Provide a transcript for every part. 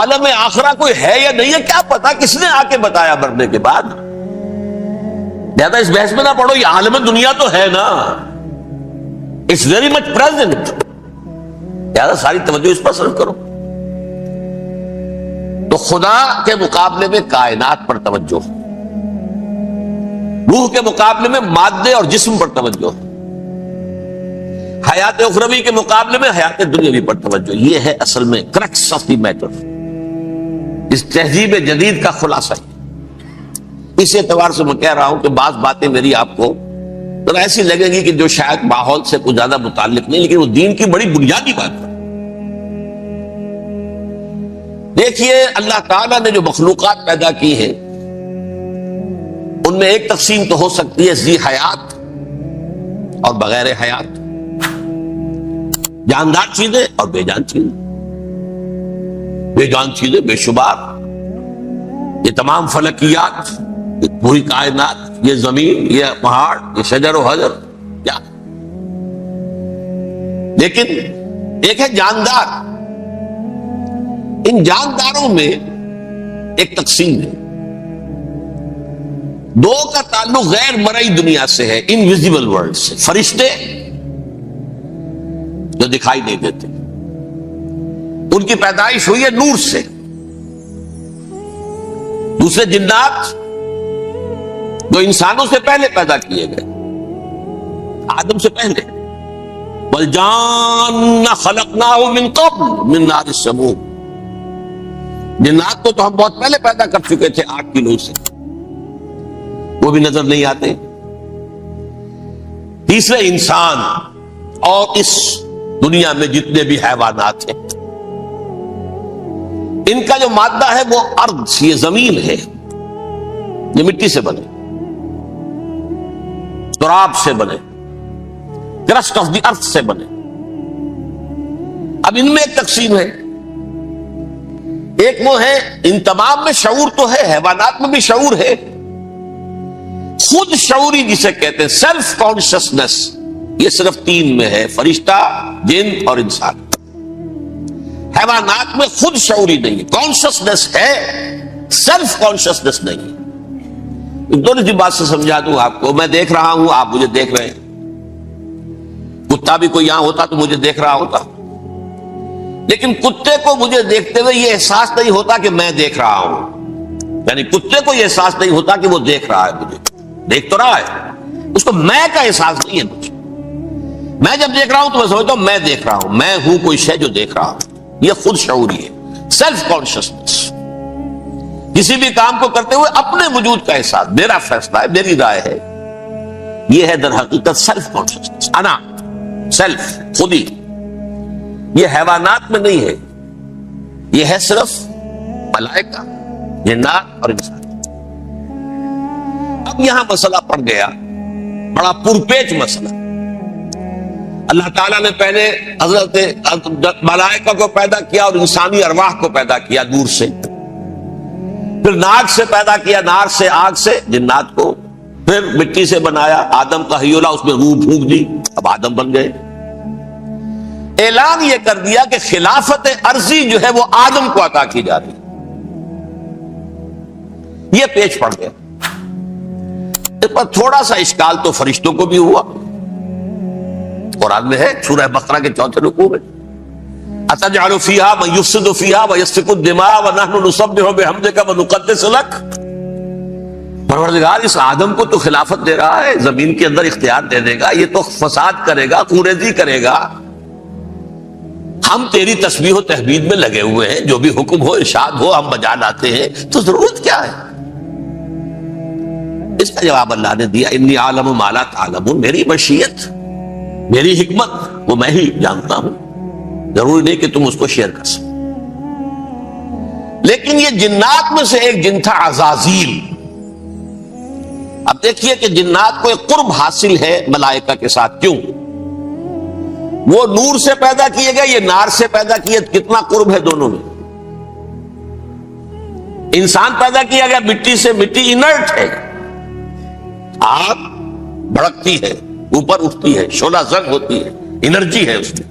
عالم آخرہ کوئی ہے یا نہیں ہے کیا پتا، کس نے آ کے بتایا مرنے کے بعد؟ زیادہ اس بحث میں نہ پڑھو، یہ عالم دنیا تو ہے نا، اٹس ویری مچ پریزنٹ، زیادہ ساری توجہ اس پر صرف کرو۔ تو خدا کے مقابلے میں کائنات پر توجہ، روح کے مقابلے میں مادے اور جسم پر توجہ، حیات اخروی کے مقابلے میں حیات دنیاوی پر توجہ۔ یہ ہے اصل میں کرکس آف دی میٹر، اس تہذیب جدید کا خلاصہ ہے۔ اس اعتبار سے میں کہہ رہا ہوں کہ بعض باتیں میری آپ کو ذرا ایسی لگے گی کہ جو شاید ماحول سے کچھ زیادہ متعلق نہیں، لیکن وہ دین کی بڑی بنیادی بات ہے۔ دیکھیے اللہ تعالیٰ نے جو مخلوقات پیدا کی ہیں ان میں ایک تقسیم تو ہو سکتی ہے ذی حیات اور بغیر حیات، جاندار چیزیں اور بے جان چیزیں۔ بے جان چیزیں بے شمار، یہ تمام فلکیات، یہ پوری کائنات، یہ زمین، یہ پہاڑ، یہ شجر و حجر، کیا؟ لیکن ایک ہے جاندار، ان جانداروں میں ایک تقسیم ہے، دو کا تعلق غیر مرئی دنیا سے ہے، انویزیبل ورلڈ سے، فرشتے جو دکھائی نہیں دیتے، ان کی پیدائش ہوئی ہے نور سے۔ دوسرے جنات جو انسانوں سے پہلے پیدا کیے گئے، آدم سے پہلے، وَالْجَانَّ خَلَقْنَاهُ مِن قَبْلُ مِن نَارِ السَّمُومِ، جنات کو تو ہم بہت پہلے پیدا کر چکے تھے 8 کلو سے، وہ بھی نظر نہیں آتے۔ تیسرے انسان اور اس دنیا میں جتنے بھی حیوانات ہیں، ان کا جو مادہ ہے وہ ارض، یہ زمین ہے، یہ مٹی سے بنے، تراب سے بنے، کرسٹ آف دی ارتھ سے بنے۔ اب ان میں ایک تقسیم ہے، ایک وہ ہے، ان تمام میں شعور تو ہے، حیوانات میں بھی شعور ہے، خود شعوری جسے کہتے ہیں سیلف کانشسنس، یہ صرف 3 میں ہے، فرشتہ، جن اور انسان۔ حیوانات میں خود شعوری نہیں ہے، کانشسنس ہے، سیلف کانشسنس نہیں ہے۔ دونوں سی بات سے سمجھا دوں آپ کو، میں دیکھ رہا ہوں، آپ مجھے دیکھ رہے ہیں، کتا بھی کوئی یہاں ہوتا تو مجھے دیکھ رہا ہوتا، لیکن کتے کو مجھے دیکھتے ہوئے یہ احساس نہیں ہوتا کہ میں دیکھ رہا ہوں، یعنی کتے کو یہ احساس نہیں ہوتا کہ وہ دیکھ رہا ہے، مجھے دیکھ تو رہا ہے، اس کو میں کا احساس نہیں ہے مجھے۔ میں جب دیکھ رہا ہوں تو میں سمجھتا ہوں میں دیکھ رہا ہوں، میں ہوں کوئی شے جو دیکھ رہا ہوں، یہ خود شعوری ہے، سیلف کانشسنس۔ کسی بھی کام کو کرتے ہوئے اپنے وجود کا احساس، میرا فیصلہ ہے، میری رائے ہے، یہ ہے در حقیقت سیلف کانشسنس، انا، سیلف، خودی۔ یہ حیوانات میں نہیں ہے، یہ ہے صرف ملائکہ، جنات اور انسان۔ اب یہاں مسئلہ پڑ گیا، بڑا پرپیچ مسئلہ۔ اللہ تعالیٰ نے پہلے حضرت ملائکہ کو پیدا کیا اور انسانی ارواح کو پیدا کیا دور سے، پھر ناک سے پیدا کیا، نار سے، آگ سے جنات کو، پھر مٹی سے بنایا، آدم کا حیولہ، اس میں روح پھونک دی، اب آدم بن گئے۔ اعلان یہ کر دیا کہ خلافت ارضی جو ہے وہ آدم کو عطا کی جا رہی، یہ پیچ پڑ گیا۔ اس پر تھوڑا سا اشکال تو فرشتوں کو بھی ہوا، قرآن میں ہے سورہ بقرہ کے 4 رکوع میں، أَتَجْعَلُ فِيهَا مَن يُفْسِدُ فِيهَا وَيَسْفِكُ الدِّمَاءَ وَنَحْنُ نُسَبِّحُ بِحَمْدِكَ وَنُقَدِّسُ لَكَ۔ پروردگار اس آدم کو تو خلافت دے رہا ہے، زمین کے اندر اختیار دے دے گا، یہ تو فساد کرے گا، کوریزی کرے گا، ہم تیری تسبیح و تحمید میں لگے ہوئے ہیں، جو بھی حکم ہو، ارشاد ہو، ہم بجا لاتے ہیں، تو ضرورت کیا ہے؟ اس کا جواب اللہ نے دیا، انی عالم ما لا تعلمون، میری مشیت، میری حکمت وہ میں ہی جانتا ہوں، ضروری نہیں کہ تم اس کو شیئر کر سکو۔ لیکن یہ جنات میں سے ایک جن تھا عزازیل۔ اب دیکھیے کہ جنات کو ایک قرب حاصل ہے ملائکہ کے ساتھ، کیوں؟ وہ نور سے پیدا کیے گئے، یہ نار سے پیدا کیے، کتنا قرب ہے دونوں میں۔ انسان پیدا کیا گیا مٹی سے، مٹی انرٹ ہے، آگ بھڑکتی ہے، اوپر اٹھتی ہے، شعلہ زنگ ہوتی ہے، انرجی ہے اس میں۔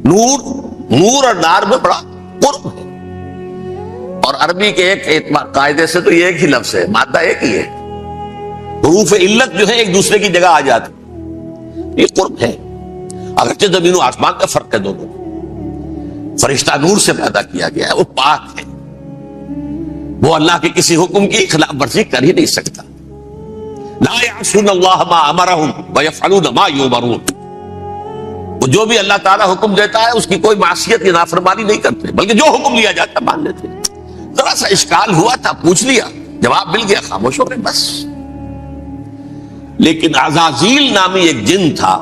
نور اور نار میں بڑا قرب ہے، اور عربی کے ایک قاعدے سے تو یہ ایک ہی لفظ ہے، مادہ ایک ہی ہے، حروف علت جو ہے ایک دوسرے کی جگہ آ جاتی، یہ قرب ہے۔ اگرچہ زمین و آسمان کا فرق ہے دونوں، فرشتہ نور سے پیدا کیا گیا ہے، وہ پاک ہے، وہ اللہ کے کسی حکم کی خلاف ورزی کر ہی نہیں سکتا۔ لا یعصون اللہ ما امرہم ویفعلون ما یؤمرون، وہ جو بھی اللہ تعالیٰ حکم دیتا ہے اس کی کوئی معصیت یا نافرمانی نہیں کرتے، بلکہ جو حکم لیا جاتا ہے مان لیتے۔ ذرا سا اشکال ہوا تھا، پوچھ لیا، جواب مل گیا، خاموش ہو گئے بس۔ لیکن عزازیل نامی ایک جن تھا،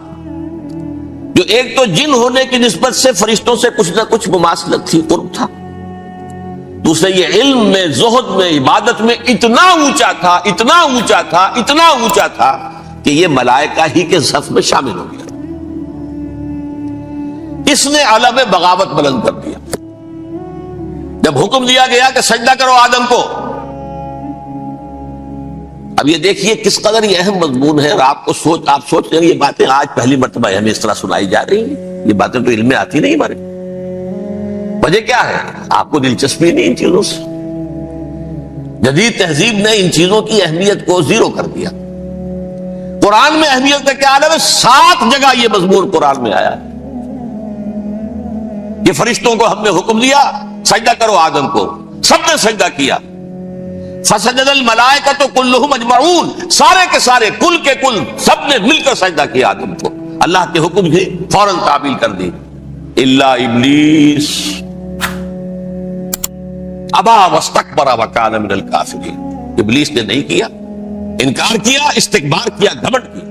جو ایک تو جن ہونے کی نسبت سے فرشتوں سے کچھ نہ کچھ مماثلت تھی، قرب تھا، دوسرے یہ علم میں، زہد میں، عبادت میں اتنا اونچا تھا، اتنا اونچا تھا، اتنا اونچا تھا کہ یہ ملائکہ ہی کے صف میں شامل ہو گیا۔ اس نے علم بغاوت بلند کر دیا۔ جب حکم دیا گیا کہ سجدہ کرو آدم کو، اب یہ دیکھیے کس قدر یہ اہم مضمون ہے، اور آپ سوچ رہے ہیں یہ باتیں آج پہلی مرتبہ ہمیں اس طرح سنائی جا رہی ہیں، یہ باتیں تو علم میں آتی نہیں ہمارے۔ وجہ کیا ہے؟ آپ کو دلچسپی نہیں ان چیزوں سے۔ جدید تہذیب نے ان چیزوں کی اہمیت کو زیرو کر دیا۔ قرآن میں اہمیت کا کیا عالم ہے؟ 7 جگہ یہ مضمون قرآن میں آیا۔ یہ فرشتوں کو ہم نے حکم دیا سجدہ کرو آدم کو، سب نے سجدہ کیا۔ فسجد الملائکۃ کلھم اجمعون، سارے کے سارے، کل کے کل، سب نے مل کر سجدہ کیا آدم کو، اللہ کے حکم کی فوراً تعمیل کر دی، الا ابلیس ابا واستکبر وکان من الکافرین، ابلیس نے نہیں کیا، انکار کیا، استکبار کیا، گھمنڈ کیا۔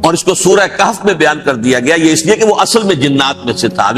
اور اس کو سورہ کہف میں بیان کر دیا گیا، یہ اس لیے کہ وہ اصل میں جنات میں سے تھا۔